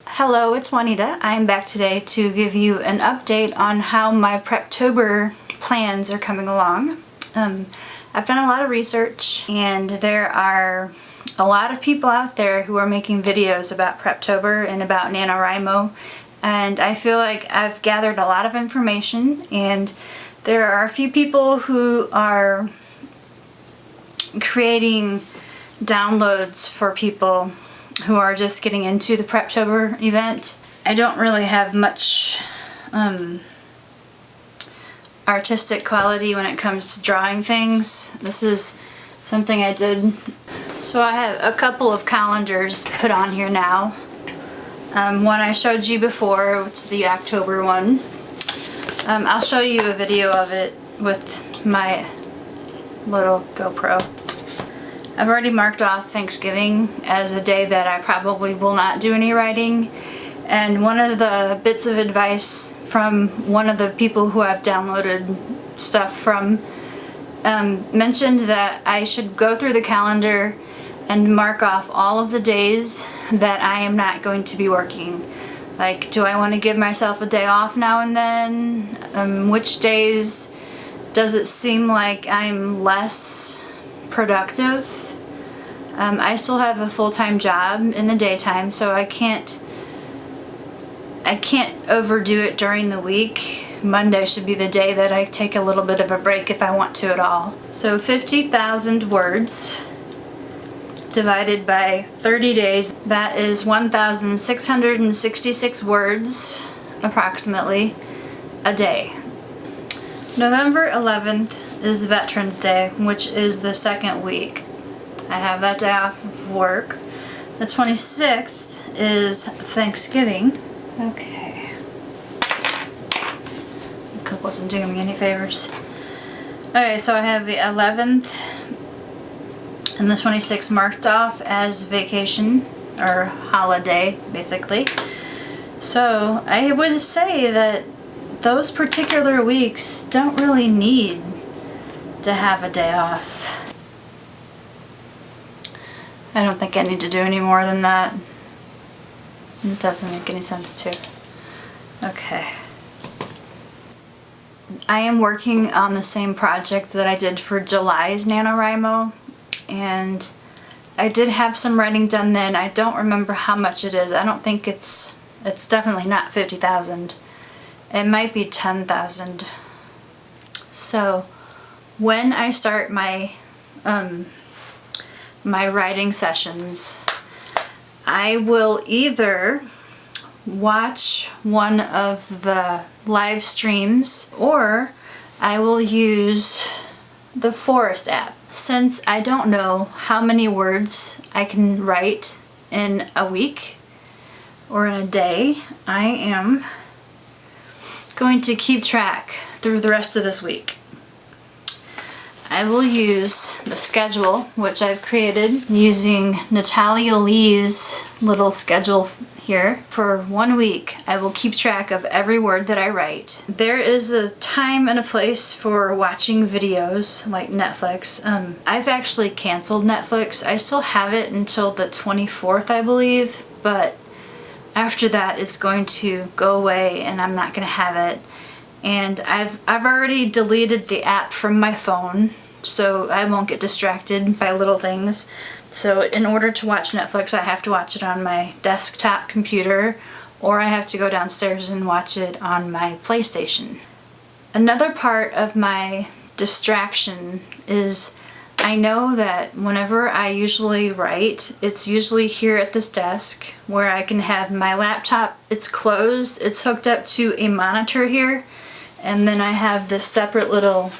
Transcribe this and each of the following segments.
Hello, it's Juanita. I'm back today to give you an update on how my Preptober plans are coming along. I've done a lot of research, and there are a lot of people out there who are making videos about Preptober and about Nanowrimo, and I feel like I've gathered a lot of information, and there are a few people who are creating downloads for people who are just getting into the Preptober event. I don't really have much artistic quality when it comes to drawing things. This is something I did. So I have a couple of calendars put on here now. One I showed you before, which is the October one. I'll show you a video of it with my little GoPro. I've already marked off Thanksgiving as a day that I probably will not do any writing, and one of the bits of advice from one of the people who I've downloaded stuff from mentioned that I should go through the calendar and mark off all of the days that I am not going to be working. Like, do I want to give myself a day off now and then? Which days does it seem like I'm less productive? I still have a full-time job in the daytime, so I can't overdo it during the week. Monday should be the day that I take a little bit of a break if I want to at all. So 50,000 words divided by 30 days, that is 1,666 words approximately a day. November 11th is Veterans Day, which is the second week. I have that day off of work. The 26th is Thanksgiving. Okay. The cook wasn't doing me any favors. Okay, so I have the 11th and the 26th marked off as vacation or holiday, basically. So I would say that those particular weeks don't really need to have a day off. I don't think I need to do any more than that. It doesn't make any sense too. Okay. I am working on the same project that I did for July's Nanowrimo, and I did have some writing done then. I don't remember how much it is. I don't think it's definitely not 50,000. It might be 10,000. So when I start my writing sessions, I will either watch one of the live streams or I will use the Forest app. Since I don't know how many words I can write in a week or in a day, I am going to keep track through the rest of this week. I will use the schedule, which I've created using Natalia Lee's little schedule here. For 1 week, I will keep track of every word that I write. There is a time and a place for watching videos like Netflix. I've actually canceled Netflix. I still have it until the 24th, I believe, but after that it's going to go away and I'm not going to have it. And I've already deleted the app from my phone, so I won't get distracted by little things. So in order to watch Netflix, I have to watch it on my desktop computer, or I have to go downstairs and watch it on my PlayStation. Another part of my distraction is I know that whenever I usually write, it's usually here at this desk where I can have my laptop. It's closed, it's hooked up to a monitor here, and then I have this separate little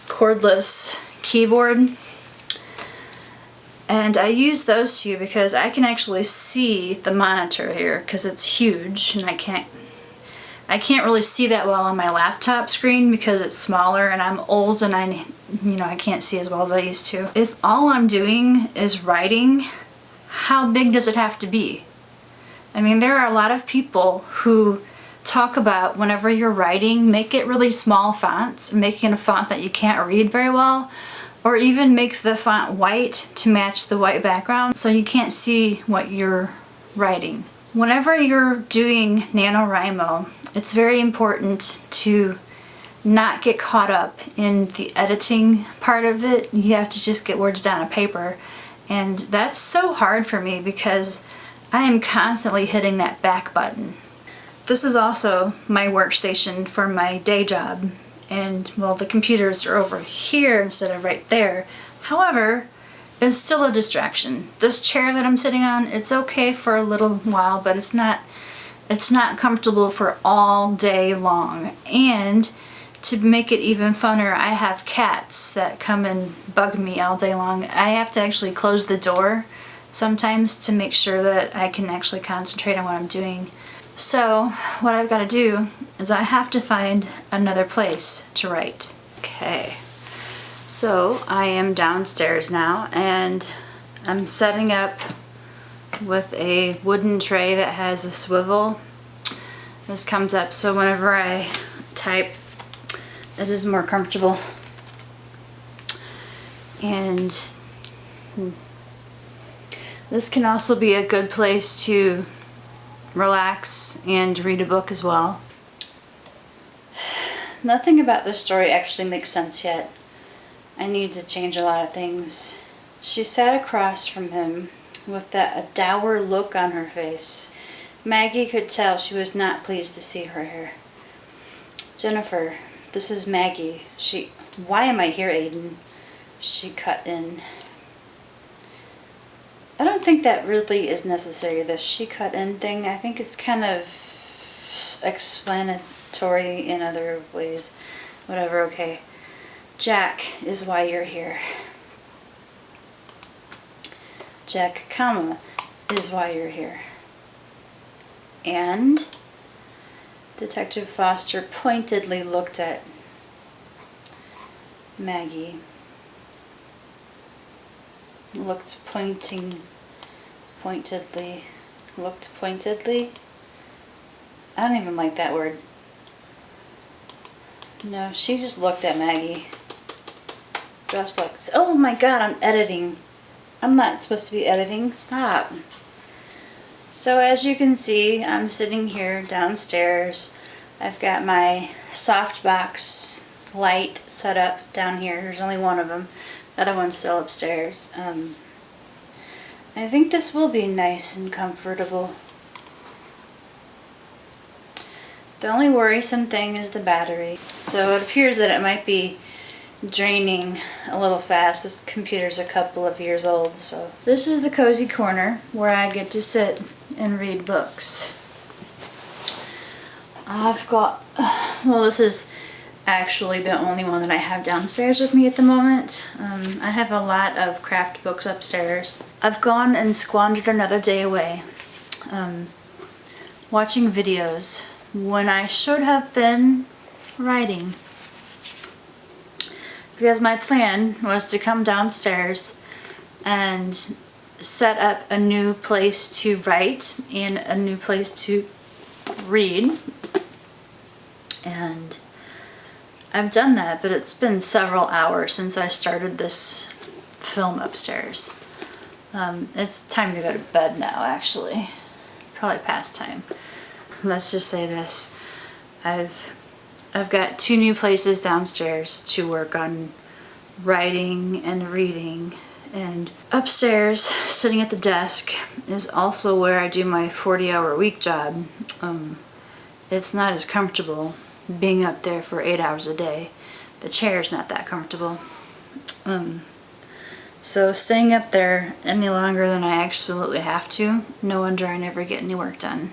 cordless keyboard. And I use those two because I can actually see the monitor here because it's huge, and I can't really see that well on my laptop screen because it's smaller and I'm old and I can't see as well as I used to. If all I'm doing is writing, how big does it have to be? I mean, there are a lot of people who talk about whenever you're writing, make it really small fonts, making a font that you can't read very well, or even make the font white to match the white background so you can't see what you're writing. Whenever you're doing NaNoWriMo, it's very important to not get caught up in the editing part of it. You have to just get words down on paper. And that's so hard for me because I am constantly hitting that back button. This is also my workstation for my day job. And well, the computers are over here instead of right there. However, it's still a distraction. This chair that I'm sitting on, it's okay for a little while, but it's not comfortable for all day long. And to make it even funner, I have cats that come and bug me all day long. I have to actually close the door sometimes to make sure that I can actually concentrate on what I'm doing. So what I've got to do is I have to find another place to write. Okay, so I am downstairs now and I'm setting up with a wooden tray that has a swivel. This comes up so whenever I type it is more comfortable. And this can also be a good place to relax and read a book as well. Nothing about this story actually makes sense yet. I need to change a lot of things. She sat across from him with a dour look on her face. Maggie could tell she was not pleased to see her here. Jennifer, this is Maggie. Why am I here, Aiden? She cut in. I don't think that really is necessary, the she cut in thing. I think it's kind of explanatory in other ways. Whatever, okay. Jack is why you're here. Jack, comma, is why you're here. And Detective Foster pointedly looked at Maggie. Looked pointedly. I don't even like that word. No, she just looked at Maggie. Just like, oh my god, I'm editing. I'm not supposed to be editing. Stop. So as you can see, I'm sitting here downstairs. I've got my softbox light set up down here. There's only one of them. The other one's still upstairs. I think this will be nice and comfortable. The only worrisome thing is the battery. So it appears that it might be draining a little fast. This computer's a couple of years old, so. This is the cozy corner where I get to sit and read books. I've got, well, this is actually the only one that I have downstairs with me at the moment. I have a lot of craft books upstairs. I've gone and squandered another day away watching videos when I should have been writing. Because my plan was to come downstairs and set up a new place to write and a new place to read. And I've done that, but it's been several hours since I started this film upstairs. It's time to go to bed now, actually. Probably past time. Let's just say this. I've got 2 new places downstairs to work on writing and reading. And upstairs, sitting at the desk, is also where I do my 40-hour week job. It's not as comfortable being up there for 8 hours a day. The chair's not that comfortable. So staying up there any longer than I absolutely have to, no wonder I never get any work done.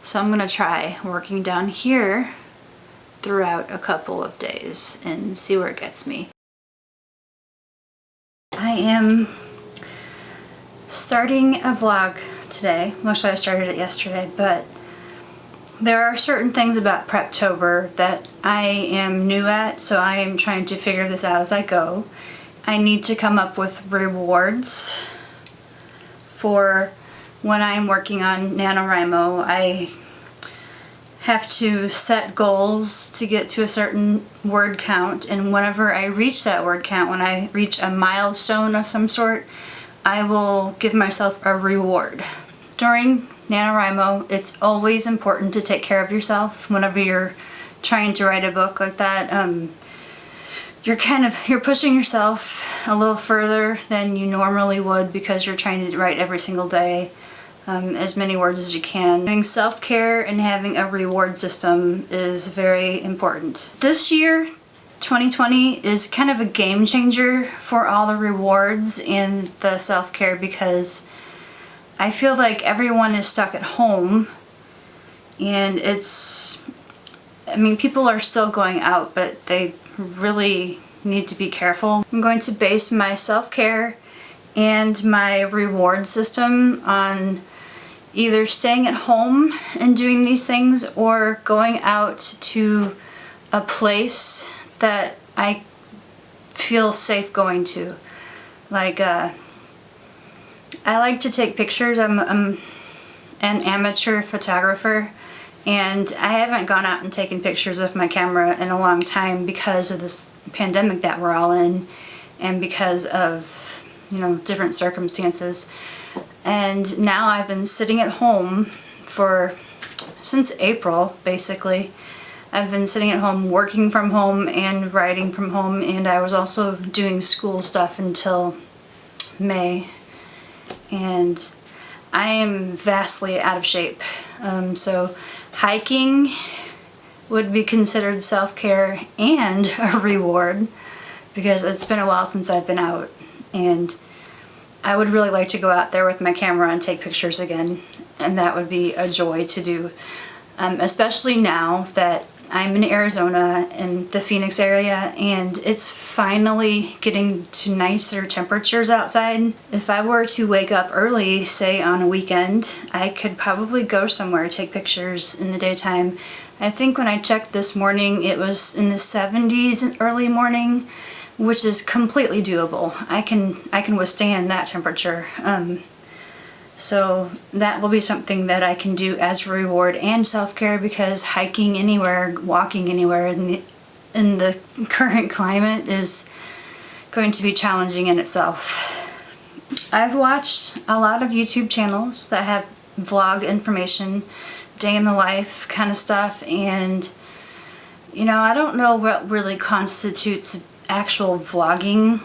So I'm gonna try working down here throughout a couple of days and see where it gets me. I am starting a vlog today. Actually, I started it yesterday, but there are certain things about Preptober that I am new at, so I am trying to figure this out as I go. I need to come up with rewards for when I'm working on NaNoWrimo. I have to set goals to get to a certain word count, and whenever I reach that word count, when I reach a milestone of some sort, I will give myself a reward. During Nanowrimo. It's always important to take care of yourself whenever you're trying to write a book like that. You're pushing yourself a little further than you normally would because you're trying to write every single day, as many words as you can. Having self-care and having a reward system is very important. This year, 2020, is kind of a game changer for all the rewards and the self-care, because I feel like everyone is stuck at home, and people are still going out, but they really need to be careful. I'm going to base my self-care and my reward system on either staying at home and doing these things or going out to a place that I feel safe going to. Like, I like to take pictures. I'm an amateur photographer, and I haven't gone out and taken pictures of my camera in a long time because of this pandemic that we're all in, and because of, different circumstances. And now I've been sitting at home since April, basically. I've been sitting at home working from home and writing from home, and I was also doing school stuff until May. And I am vastly out of shape. So hiking would be considered self-care and a reward, because it's been a while since I've been out, and I would really like to go out there with my camera and take pictures again, and that would be a joy to do, especially now that I'm in Arizona in the Phoenix area, and it's finally getting to nicer temperatures outside. If I were to wake up early, say on a weekend, I could probably go somewhere to take pictures in the daytime. I think when I checked this morning, it was in the 70s early morning, which is completely doable. I can withstand that temperature. So that will be something that I can do as a reward and self-care, because hiking anywhere, walking anywhere in the current climate is going to be challenging in itself. I've watched a lot of YouTube channels that have vlog information, day in the life kind of stuff, and I don't know what really constitutes actual vlogging.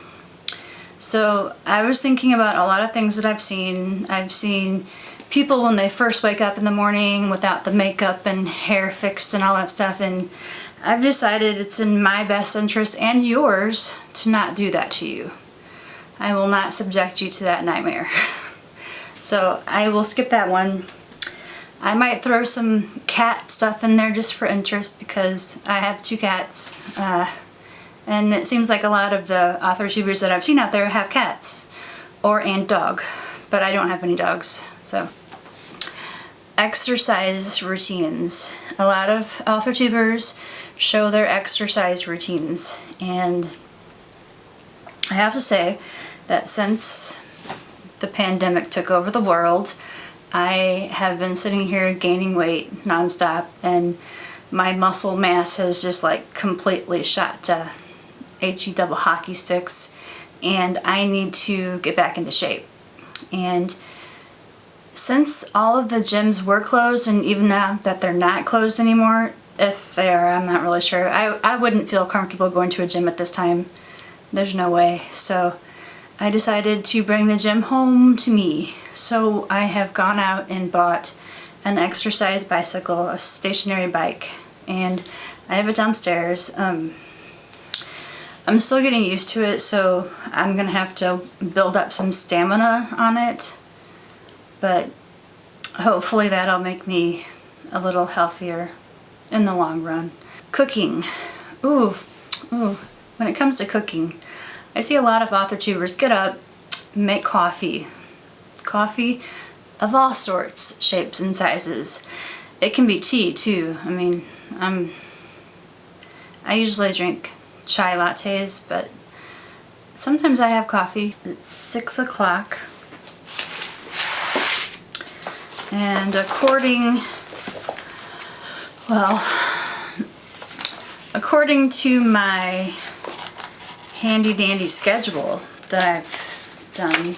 So I was thinking about a lot of things that I've seen. I've seen people when they first wake up in the morning without the makeup and hair fixed and all that stuff, and I've decided it's in my best interest and yours to not do that to you. I will not subject you to that nightmare. So I will skip that one. I might throw some cat stuff in there just for interest, because I have 2 cats. And it seems like a lot of the Authortubers that I've seen out there have cats and dog, but I don't have any dogs. So, exercise routines. A lot of Authortubers show their exercise routines, and I have to say that since the pandemic took over the world, I have been sitting here gaining weight nonstop, and my muscle mass has just like completely shot to HE double hockey sticks, and I need to get back into shape. And since all of the gyms were closed, and even now that they're not closed anymore, if they are, I'm not really sure, I wouldn't feel comfortable going to a gym at this time. There's no way. So I decided to bring the gym home to me. So I have gone out and bought an exercise bicycle, a stationary bike, and I have it downstairs. I'm still getting used to it, so I'm gonna have to build up some stamina on it, but hopefully that'll make me a little healthier in the long run. Cooking. Ooh. When it comes to cooking, I see a lot of Authortubers get up, make coffee. Coffee of all sorts, shapes, and sizes. It can be tea too. I usually drink chai lattes, but sometimes I have coffee. It's 6 o'clock, and according to my handy dandy schedule that I've done,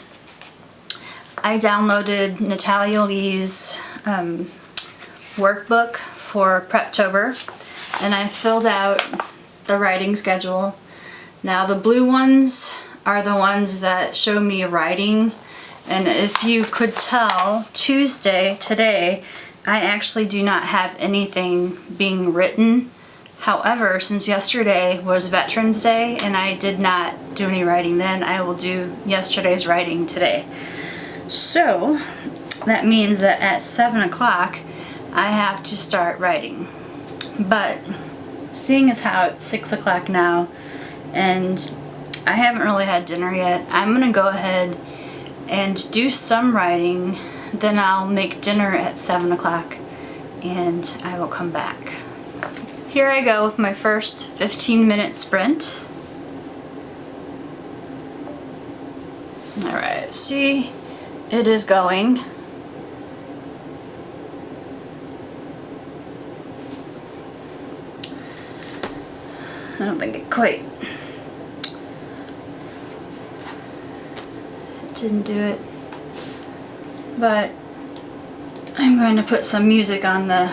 I downloaded Natalia Lee's workbook for Preptober, and I filled out the writing schedule. Now the blue ones are the ones that show me writing, and if you could tell, Tuesday, today, I actually do not have anything being written. However, since yesterday was Veterans Day and I did not do any writing then, I will do yesterday's writing today. So that means that at 7 o'clock I have to start writing. But seeing as how it's 6 o'clock now and I haven't really had dinner yet, I'm gonna go ahead and do some writing, then I'll make dinner at 7 o'clock and I will come back. Here I go with my first 15-minute sprint. Alright, see, it is going. I don't think it quite didn't do it, but I'm going to put some music on the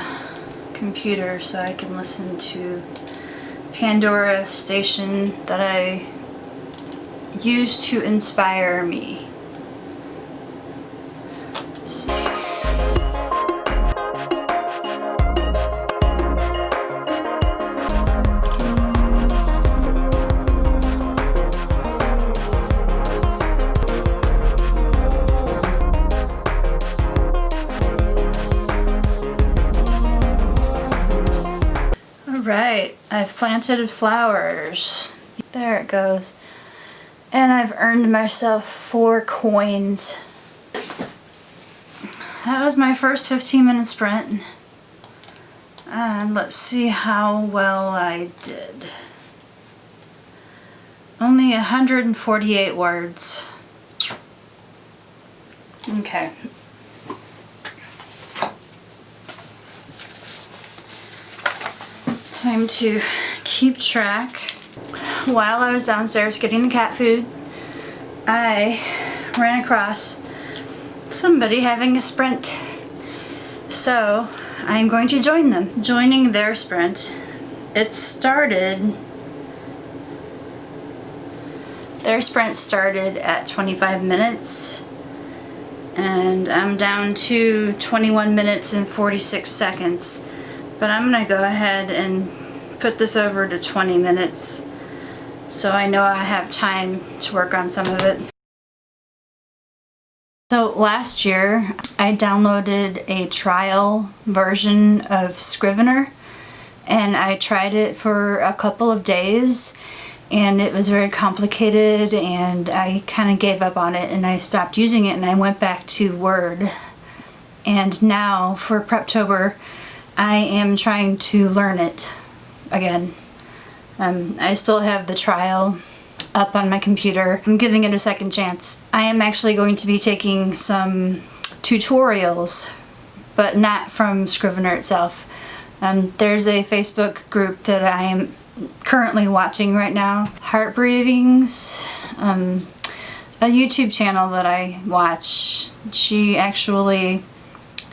computer so I can listen to Pandora station that I use to inspire me. Alright, I've planted flowers. There it goes. And I've earned myself 4 coins. That was my first 15-minute sprint. And let's see how well I did. Only 148 words. Okay. Time to keep track. While I was downstairs getting the cat food, I ran across somebody having a sprint. So I'm going to join them. Joining their sprint. Their sprint started at 25 minutes and I'm down to 21 minutes and 46 seconds. But I'm gonna go ahead and put this over to 20 minutes so I know I have time to work on some of it. So last year I downloaded a trial version of Scrivener and I tried it for a couple of days and it was very complicated and I kind of gave up on it and I stopped using it and I went back to Word. And now for Preptober I am trying to learn it again. I still have the trial up on my computer. I'm giving it a second chance. I am actually going to be taking some tutorials, but not from Scrivener itself. There's a Facebook group that I am currently watching right now. Heart Breathings, a YouTube channel that I watch. She actually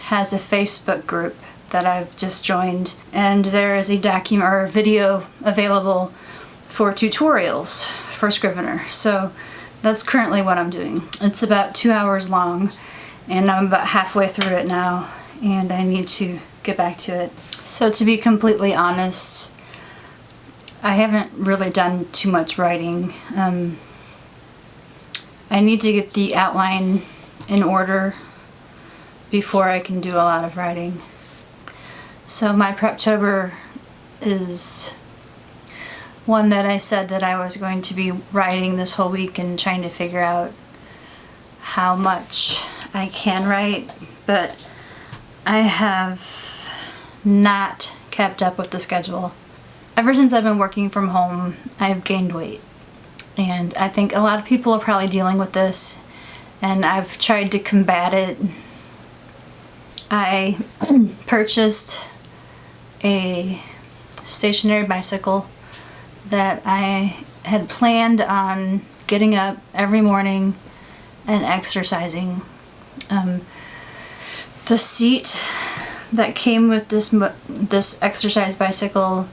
has a Facebook group that I've just joined, and there is a document or a video available for tutorials for Scrivener. So that's currently what I'm doing. It's about 2 hours long and I'm about halfway through it now and I need to get back to it. So to be completely honest, I haven't really done too much writing. I need to get the outline in order before I can do a lot of writing. So my Preptober is one that I said that I was going to be writing this whole week and trying to figure out how much I can write, but I have not kept up with the schedule. Ever since I've been working from home, I've gained weight. And I think a lot of people are probably dealing with this, and I've tried to combat it. I purchased a stationary bicycle that I had planned on getting up every morning and exercising. The The seat that came with this exercise bicycle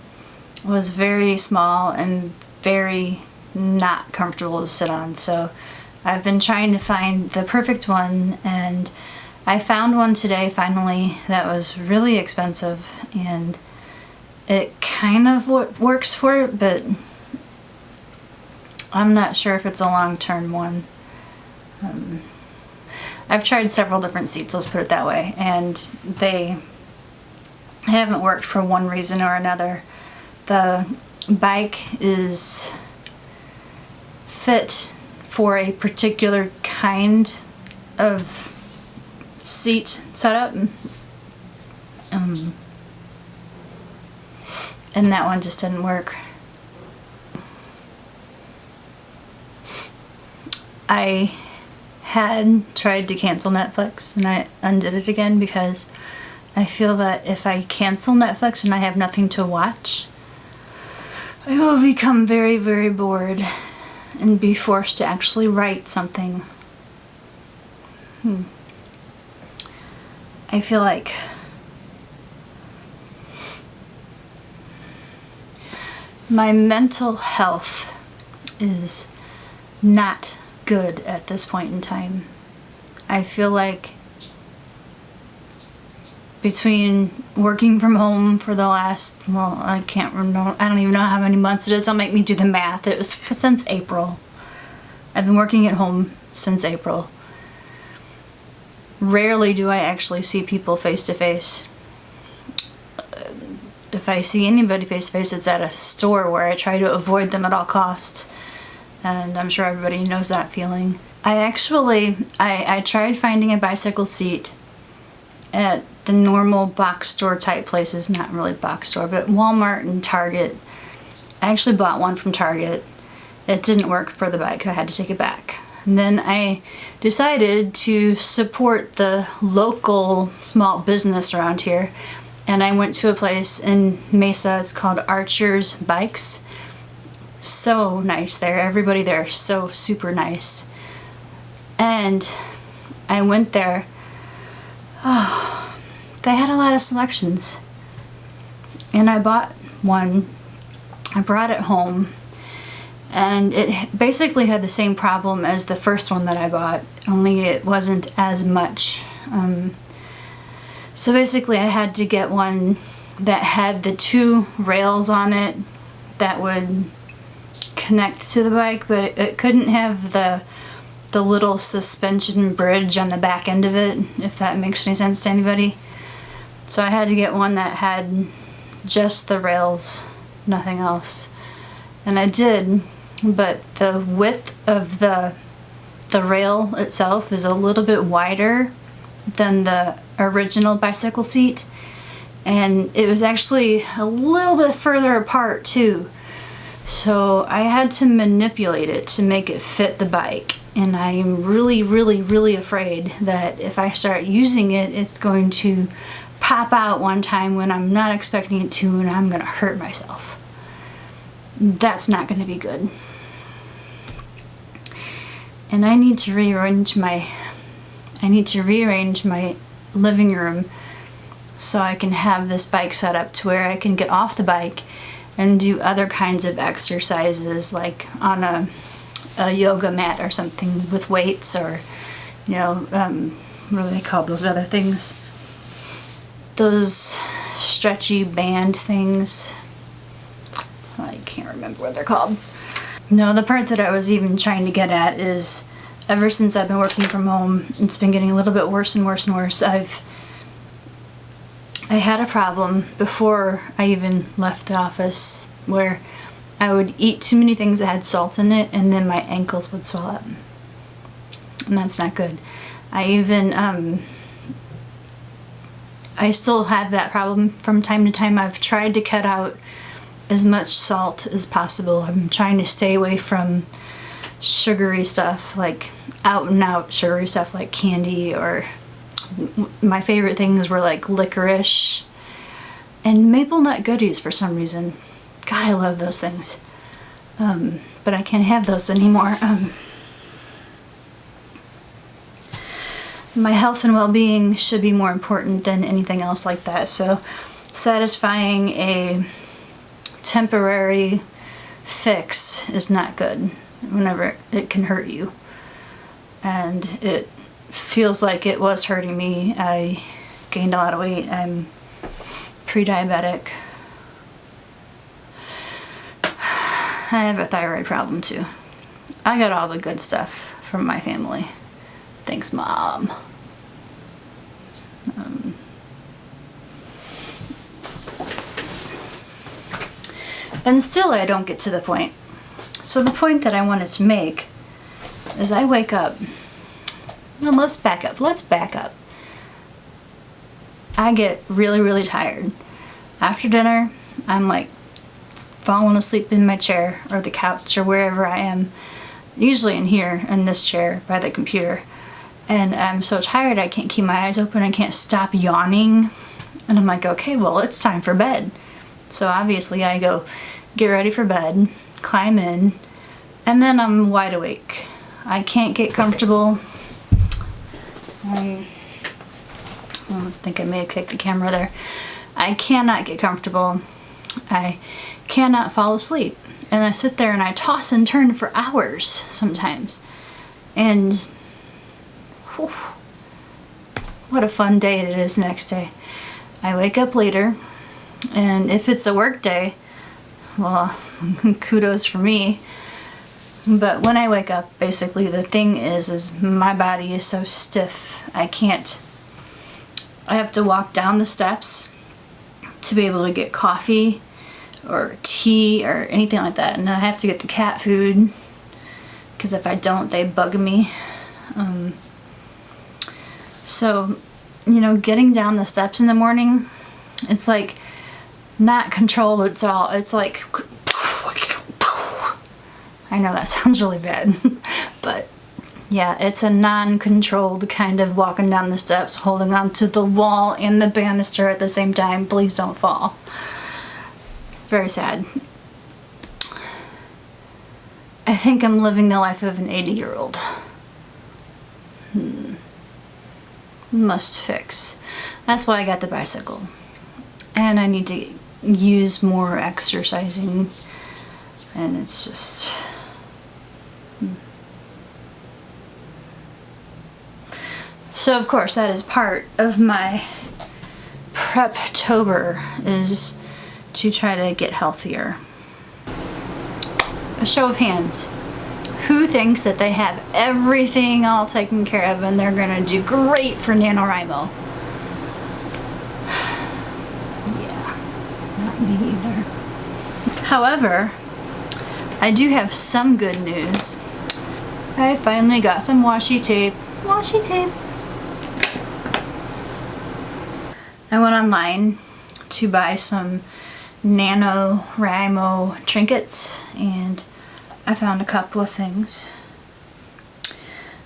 was very small and very not comfortable to sit on, so I've been trying to find the perfect one, and I found one today finally that was really expensive, and it kind of works for it, but I'm not sure if it's a long-term one. I've tried several different seats, let's put it that way, and they haven't worked for one reason or another. The bike is fit for a particular kind of seat setup, and that one just didn't work. I had tried to cancel Netflix and I undid it again because I feel that if I cancel Netflix and I have nothing to watch, I will become very, very bored and be forced to actually write something. I feel like my mental health is not good at this point in time. I feel like between working from home for the last, well, I can't remember, I don't even know how many months it is, don't make me do the math. It was since April. I've been working at home since April. Rarely do I actually see people face to face. If I see anybody face to face, it's at a store where I try to avoid them at all costs. And I'm sure everybody knows that feeling. I tried finding a bicycle seat at the normal box store type places, not really box store, but Walmart and Target. I actually bought one from Target. It didn't work for the bike, I had to take it back. And then I decided to support the local small business around here, and I went to a place in Mesa, it's called Archer's Bikes. So nice there, everybody there is so super nice. And I went there, they had a lot of selections. And I bought one, I brought it home, and it basically had the same problem as the first one that I bought, only it wasn't as much. So basically I had to get one that had the two rails on it that would connect to the bike, but it couldn't have the little suspension bridge on the back end of it, if that makes any sense to anybody. So I had to get one that had just the rails, nothing else. And I did, but the width of the rail itself is a little bit wider than the original bicycle seat, and it was actually a little bit further apart too. So I had to manipulate it to make it fit the bike, and I'm really, really, really afraid that if I start using it, it's going to pop out one time when I'm not expecting it to, and I'm gonna hurt myself. That's not gonna be good. And I need to rearrange my living room so I can have this bike set up to where I can get off the bike and do other kinds of exercises, like on a yoga mat or something with weights, or, you know, what do they call those other things? Those stretchy band things. I can't remember what they're called. No, the part that I was even trying to get at is, ever since I've been working from home, it's been getting a little bit worse and worse and worse. I had a problem before I even left the office where I would eat too many things that had salt in it, and then my ankles would swell up. And that's not good. I still have that problem from time to time. I've tried to cut out as much salt as possible. I'm trying to stay away from sugary stuff, like out and out sugary stuff like candy, or my favorite things were like licorice and maple nut goodies for some reason. God, I love those things. But I can't have those anymore. my health and well-being should be more important than anything else like that. So satisfying a temporary fix is not good whenever it can hurt you. And it feels like it was hurting me. I gained a lot of weight. I'm pre-diabetic. I have a thyroid problem too. I got all the good stuff from my family. Thanks, Mom. And still I don't get to the point. So the point that I wanted to make is I wake up. No, let's back up. I get really, really tired. After dinner, I'm like falling asleep in my chair or the couch or wherever I am. Usually in here, in this chair by the computer. And I'm so tired I can't keep my eyes open. I can't stop yawning. And I'm like, okay, well, it's time for bed. So obviously I go get ready for bed, climb in, and then I'm wide awake. I can't get comfortable. I think I may have kicked the camera there. I cannot get comfortable. I cannot fall asleep. And I sit there and I toss and turn for hours sometimes. And whew, what a fun day it is next day. I wake up later, and if it's a work day, well, kudos for me. But when I wake up, basically the thing is my body is so stiff. I have to walk down the steps to be able to get coffee or tea or anything like that. And I have to get the cat food, because if I don't, they bug me. So, you know, getting down the steps in the morning, it's like not controlled at all. It's like, I know that sounds really bad, but yeah, it's a non-controlled kind of walking down the steps, holding on to the wall and the banister at the same time. Please don't fall. Very sad. I think I'm living the life of an 80-year-old. Must fix. That's why I got the bicycle. And I need to use more exercising. And it's just... So of course that is part of my Preptober, is to try to get healthier. A show of hands. Who thinks that they have everything all taken care of and they're gonna do great for Nanowrimo? Yeah, not me either. However, I do have some good news. I finally got some washi tape. Washi tape. I went online to buy some Nanowrimo trinkets, and I found a couple of things.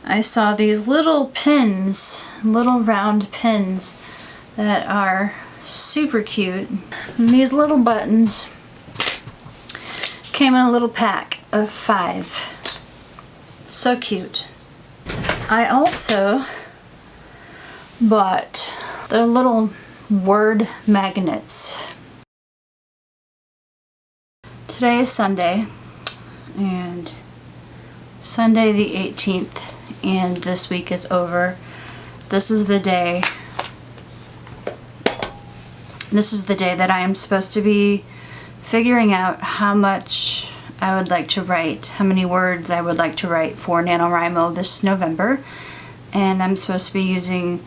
I saw these little pins, little round pins that are super cute. And these little buttons came in a little pack of 5. So cute. I also bought the little word magnets. Today is Sunday, and Sunday the 18th, and this week is over. This is the day that I am supposed to be figuring out how much I would like to write, how many words I would like to write for Nanowrimo this November. And I'm supposed to be using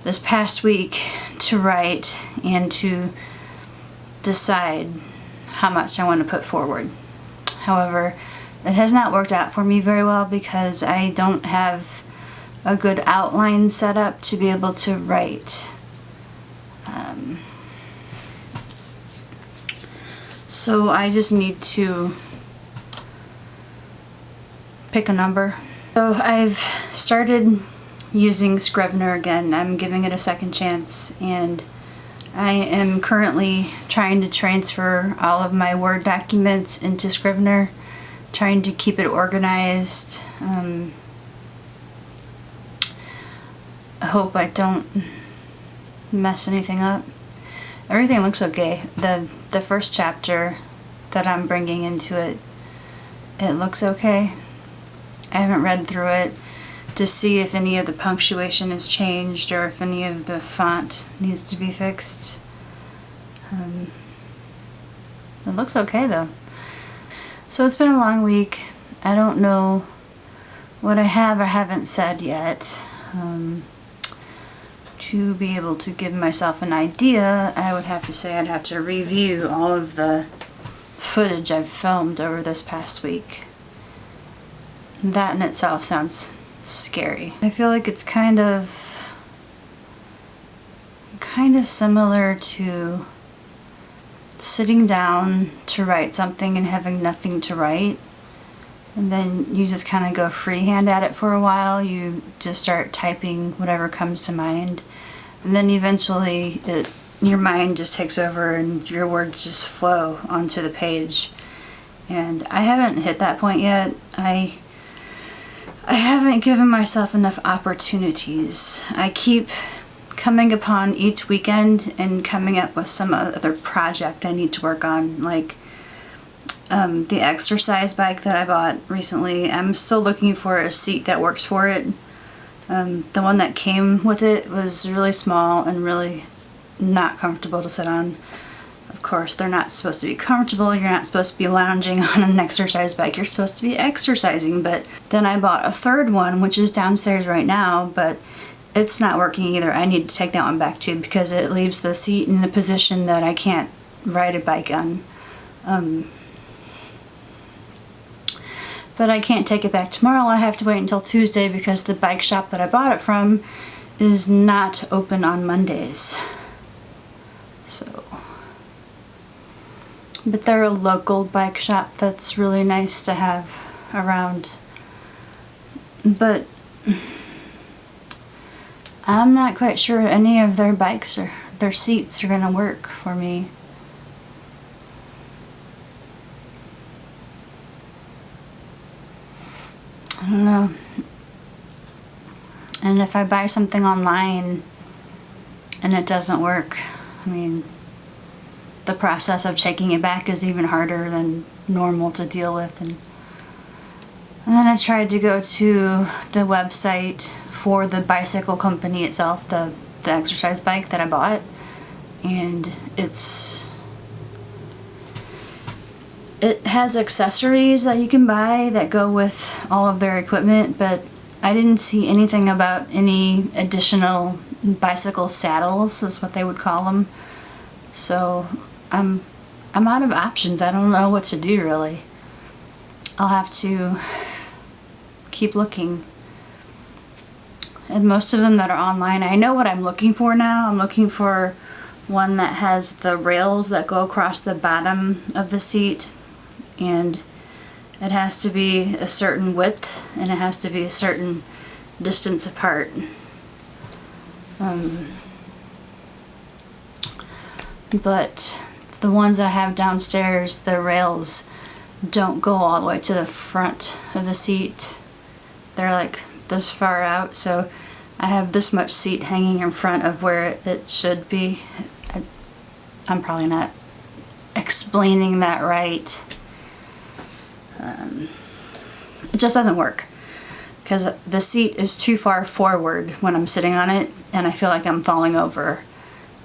this past week to write and to decide how much I want to put forward. However, it has not worked out for me very well because I don't have a good outline set up to be able to write. So I just need to pick a number. So I've started using Scrivener again. I'm giving it a second chance, and I am currently trying to transfer all of my Word documents into Scrivener, trying to keep it organized. hope I don't mess anything up. Everything looks okay. The first chapter that I'm bringing into it, it looks okay. I haven't read through it to see if any of the punctuation has changed or if any of the font needs to be fixed. It looks okay though. So it's been a long week. I don't know what I have or haven't said yet. To be able to give myself an idea, I would have to say I'd have to review all of the footage I've filmed over this past week. That in itself sounds scary. I feel like it's kind of similar to sitting down to write something and having nothing to write, and then you just kind of go freehand at it for a while. You just start typing whatever comes to mind, and then eventually your mind just takes over and your words just flow onto the page. And I haven't hit that point yet. I haven't given myself enough opportunities. I keep coming upon each weekend and coming up with some other project I need to work on, like the exercise bike that I bought recently. I'm still looking for a seat that works for it. The one that came with it was really small and really not comfortable to sit on. Of course, they're not supposed to be comfortable. You're not supposed to be lounging on an exercise bike. You're supposed to be exercising. But then I bought a third one, which is downstairs right now, but it's not working either. I need to take that one back too, because it leaves the seat in a position that I can't ride a bike on. But I can't take it back tomorrow. I have to wait until Tuesday because the bike shop that I bought it from is not open on Mondays. So, but they're a local bike shop that's really nice to have around. But I'm not quite sure any of their bikes or their seats are gonna work for me. I don't know. And if I buy something online and it doesn't work, I mean, the process of taking it back is even harder than normal to deal with. And then I tried to go to the website for the bicycle company itself, the exercise bike that I bought, and it has accessories that you can buy that go with all of their equipment, but I didn't see anything about any additional bicycle saddles, is what they would call them. So I'm out of options. I don't know what to do really. I'll have to keep looking. And most of them that are online, I know what I'm looking for now. I'm looking for one that has the rails that go across the bottom of the seat, and it has to be a certain width and it has to be a certain distance apart. But the ones I have downstairs, the rails don't go all the way to the front of the seat. They're like this far out, so I have this much seat hanging in front of where it should be. I'm probably not explaining that right. It just doesn't work because the seat is too far forward when I'm sitting on it, and I feel like I'm falling over.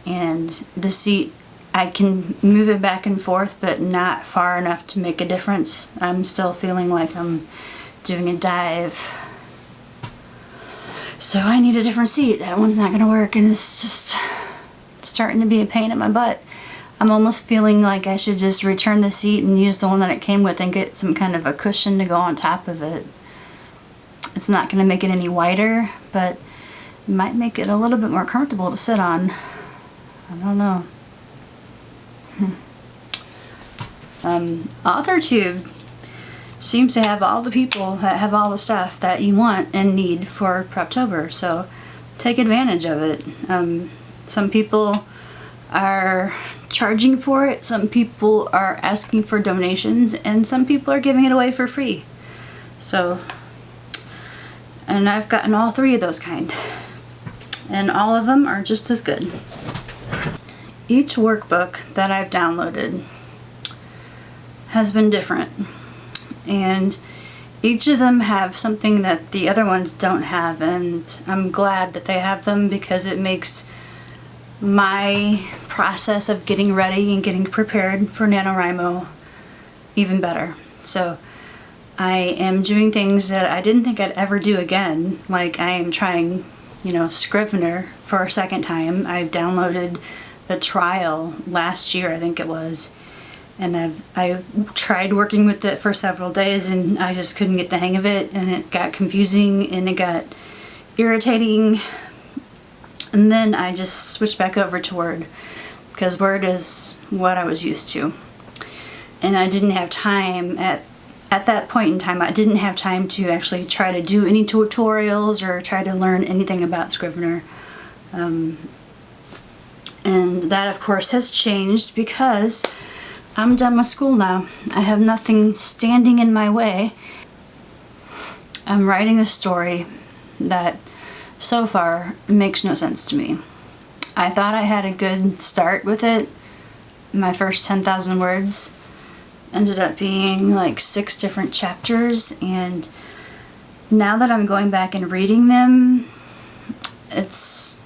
And the seat, I can move it back and forth, but not far enough to make a difference. I'm still feeling like I'm doing a dive. So I need a different seat. That one's not gonna work, and it's just starting to be a pain in my butt. I'm almost feeling like I should just return the seat and use the one that it came with and get some kind of a cushion to go on top of it. It's not gonna make it any wider, but it might make it a little bit more comfortable to sit on. I don't know. Authortube seems to have all the people that have all the stuff that you want and need for Preptober, so take advantage of it. Some people are charging for it, some people are asking for donations, and some people are giving it away for free. So, and I've gotten all three of those kind. and all of them are just as good. Each workbook that I've downloaded has been different, and each of them have something that the other ones don't have, and I'm glad that they have them because it makes my process of getting ready and getting prepared for Nanowrimo even better. So I am doing things that I didn't think I'd ever do again. Like I am trying, Scrivener for a second time. I've downloaded the trial last year, I think it was, and I tried working with it for several days and I just couldn't get the hang of it, and it got confusing and it got irritating. And then I just switched back over to Word because Word is what I was used to. And I didn't have time at that point in time, I didn't have time to actually try to do any tutorials or try to learn anything about Scrivener. And that, of course, has changed because I'm done with school now. I have nothing standing in my way. I'm writing a story that so far makes no sense to me. I thought I had a good start with it. My first 10,000 words ended up being like 6 different chapters, and now that I'm going back and reading them, it's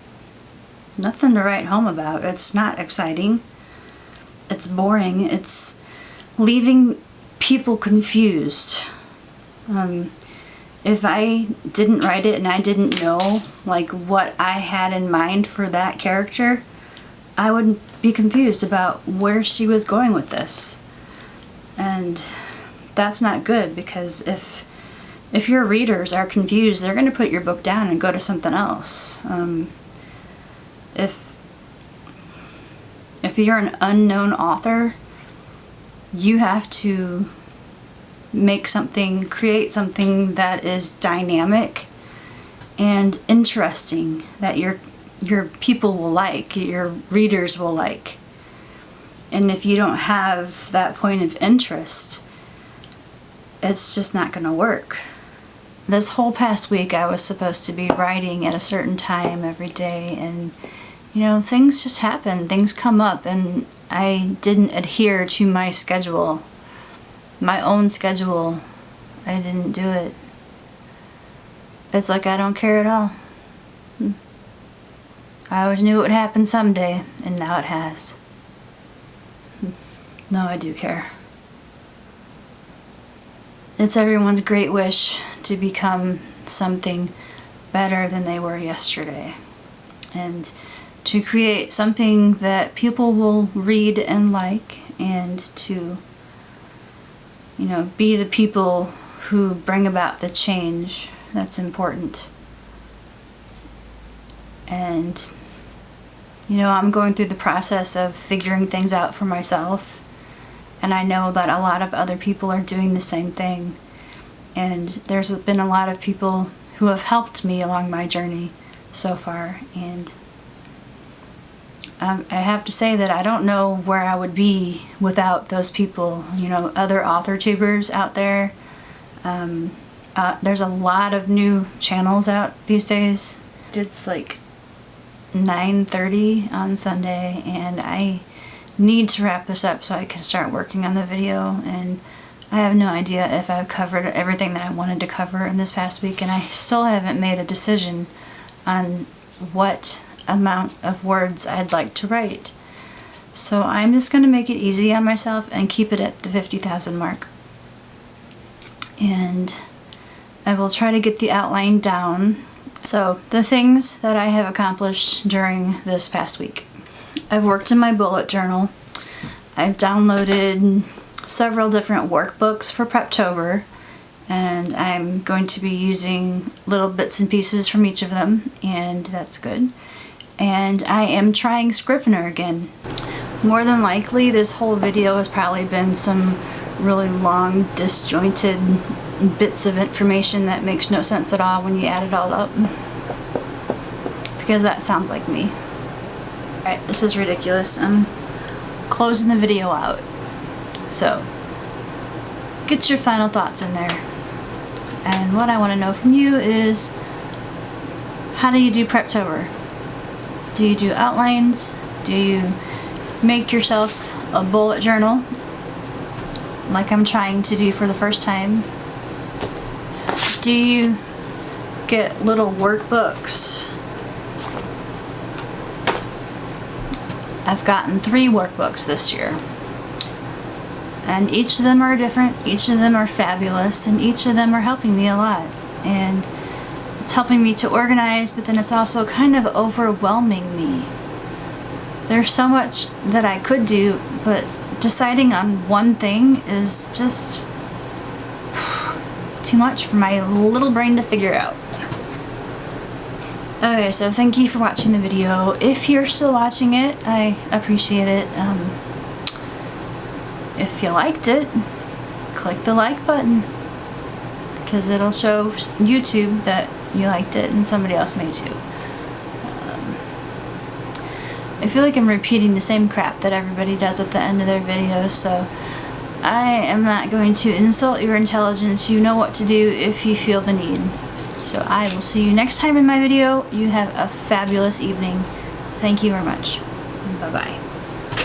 nothing to write home about. It's not exciting. It's boring. It's leaving people confused. If I didn't write it and I didn't know like what I had in mind for that character, I would be confused about where she was going with this. And that's not good, because if your readers are confused, they're going to put your book down and go to something else. If you're an unknown author, you have to create something that is dynamic and interesting, that your people will like, your readers will like. And if you don't have that point of interest, it's just not going to work. This whole past week I was supposed to be writing at a certain time every day, and things just happen, things come up, and I didn't adhere to my schedule, my own schedule. I didn't do it. It's like I don't care at all. I always knew it would happen someday, and now it has. No, I do care. It's everyone's great wish to become something better than they were yesterday, and to create something that people will read and like, and to be the people who bring about the change that's important. And I'm going through the process of figuring things out for myself, and I know that a lot of other people are doing the same thing, and there's been a lot of people who have helped me along my journey so far, and I have to say that I don't know where I would be without those people, other Authortubers out there. There's a lot of new channels out these days. It's like 9:30 on Sunday, and I need to wrap this up so I can start working on the video, and I have no idea if I've covered everything that I wanted to cover in this past week, and I still haven't made a decision on what amount of words I'd like to write. So I'm just going to make it easy on myself and keep it at the 50,000 mark. And I will try to get the outline down. So the things that I have accomplished during this past week. I've worked in my bullet journal. I've downloaded several different workbooks for Preptober, and I'm going to be using little bits and pieces from each of them, and that's good. And I am trying Scrivener again. More than likely, this whole video has probably been some really long, disjointed bits of information that makes no sense at all when you add it all up. Because that sounds like me. Alright, this is ridiculous. I'm closing the video out. So, get your final thoughts in there. And what I want to know from you is, how do you do Preptober? Do you do outlines? Do you make yourself a bullet journal like I'm trying to do for the first time? Do you get little workbooks? I've gotten 3 workbooks this year, and each of them are different, each of them are fabulous, and each of them are helping me a lot. And it's helping me to organize, but then it's also kind of overwhelming me. There's so much that I could do, but deciding on one thing is just too much for my little brain to figure out. Okay, so thank you for watching the video. If you're still watching it, I appreciate it. If you liked it, click the like button, because it'll show YouTube that you liked it, and somebody else may too. I feel like I'm repeating the same crap that everybody does at the end of their videos, so I am not going to insult your intelligence. You know what to do if you feel the need. So I will see you next time in my video. You have a fabulous evening. Thank you very much. Bye-bye.